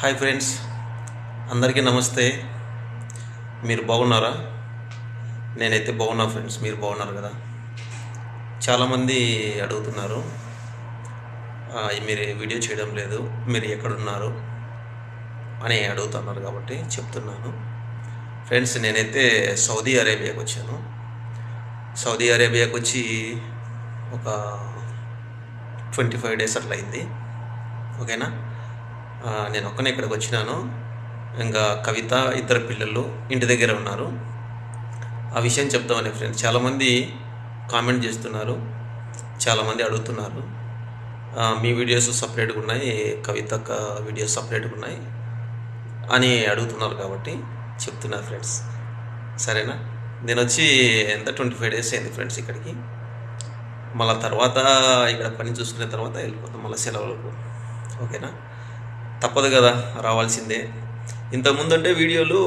Hi friends, అందరికీ నమస్తే. మీరు బాగున్నారా? నేనైతే బాగున్నా ఫ్రెండ్స్. మీరు బాగున్నారు కదా? చాలామంది అడుగుతున్నారు, మీరు వీడియో చేయడం లేదు, మీరు ఎక్కడున్నారు అని అడుగుతున్నారు కాబట్టి చెప్తున్నాను. ఫ్రెండ్స్, నేనైతే సౌదీ అరేబియాకి వచ్చాను. సౌదీ అరేబియాకి వచ్చి ఒక 25 డేస్ అట్లా అయింది. ఓకేనా? నేను ఒక్కనే ఇక్కడికి వచ్చినాను. ఇంకా కవిత, ఇద్దరు పిల్లలు ఇంటి దగ్గర ఉన్నారు. ఆ విషయం చెప్తామని ఫ్రెండ్స్. చాలామంది కామెంట్ చేస్తున్నారు, చాలామంది అడుగుతున్నారు, మీ వీడియోస్ సపరేట్గా ఉన్నాయి, కవిత వీడియోస్ సపరేట్గా ఉన్నాయి అని అడుగుతున్నారు కాబట్టి చెప్తున్నారు ఫ్రెండ్స్. సరేనా? నేను వచ్చి 25 డేస్ అయింది ఫ్రెండ్స్ ఇక్కడికి. మళ్ళీ తర్వాత ఇక్కడ పని చూసుకునే తర్వాత వెళ్ళిపోతాం మళ్ళీ సెలవులకు. ఓకేనా? తప్పదు కదా, రావాల్సిందే. ఇంతకుముందు అంటే వీడియోలు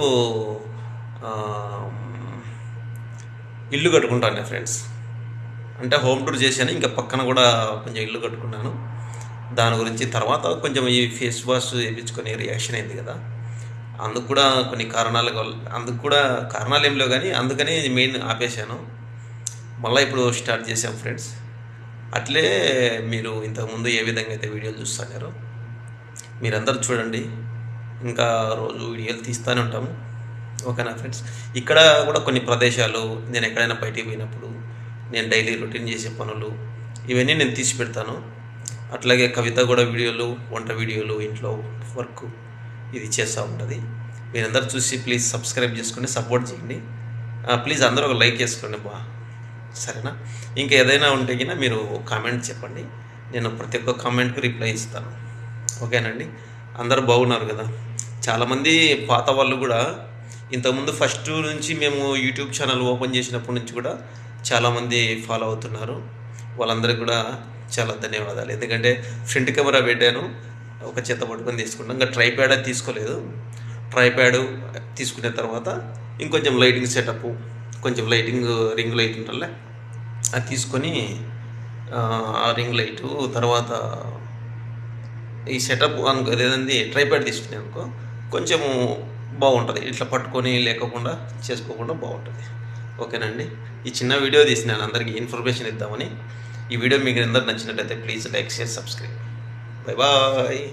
ఇల్లు కట్టుకుంటాను ఫ్రెండ్స్. అంటే హోమ్ టూర్ చేశాను, ఇంకా పక్కన కూడా కొంచెం ఇల్లు కట్టుకున్నాను. దాని గురించి తర్వాత కొంచెం ఈ ఫేస్ వాష్ వేయించుకొని రియాక్షన్ అయింది కదా, అందుకు కూడా కొన్ని అందుకు కూడా కారణాలు ఏం లేవు, కానీ అందుకని మెయిన్ ఆపేశాను. మళ్ళీ ఇప్పుడు స్టార్ట్ చేశాం ఫ్రెండ్స్. అట్లే మీరు ఇంతకుముందు ఏ విధంగా అయితే వీడియోలు చూస్తున్నారు మీరందరూ చూడండి. ఇంకా రోజు వీడియోలు తీస్తూనే ఉంటాము. ఓకేనా ఫ్రెండ్స్? ఇక్కడ కూడా కొన్ని ప్రదేశాలు, నేను ఎక్కడైనా బయటికి పోయినప్పుడు నేను డైలీ రొటీన్ చేసే పనులు ఇవన్నీ నేను తీసి పెడతాను. అట్లాగే కవిత కూడా వీడియోలు, వంట వీడియోలు, ఇంట్లో వర్క్ ఇది చేస్తూ ఉంటుంది. మీరందరూ చూసి ప్లీజ్ సబ్స్క్రైబ్ చేసుకొని సపోర్ట్ చేయండి. ప్లీజ్ అందరూ ఒక లైక్ చేసుకోండి సరేనా? ఇంకా ఏదైనా ఉంటే కినా మీరు కామెంట్ చెప్పండి, నేను ప్రతి ఒక్క కామెంట్కి రిప్లై ఇస్తాను. ఓకేనండి? అందరూ బాగున్నారు కదా? చాలామంది పాత వాళ్ళు కూడా ఇంతకుముందు ఫస్ట్ నుంచి మేము యూట్యూబ్ ఛానల్ ఓపెన్ చేసినప్పటి నుంచి కూడా చాలామంది ఫాలో అవుతున్నారు. వాళ్ళందరికీ కూడా చాలా ధన్యవాదాలు. ఎందుకంటే ఫ్రంట్ కెమెరా పెట్టాను, ఒక చేత పట్టుకొని తీసుకున్నాను. ఇంకా ట్రైప్యాడ్ తీసుకోలేదు. ట్రైప్యాడ్ తీసుకునే తర్వాత ఇంకొంచెం లైటింగ్ సెటప్, కొంచెం లైటింగ్ రింగ్ లైట్ ఉంటుందిలే, అది తీసుకొని ఆ రింగ్ లైటు తర్వాత ఈ సెటప్ అదేదండి ట్రైప్యాడ్ తీసుకునే అనుకో కొంచెము బాగుంటుంది. ఇట్లా పట్టుకొని లేకుండా చేసుకోకుండా బాగుంటుంది. ఓకేనండి? ఈ చిన్న వీడియో తీసినాను అందరికీ ఇన్ఫర్మేషన్ ఇద్దామని. ఈ వీడియో మీకు అందరికి నచ్చినట్లయితే please like, share, subscribe. Bye bye.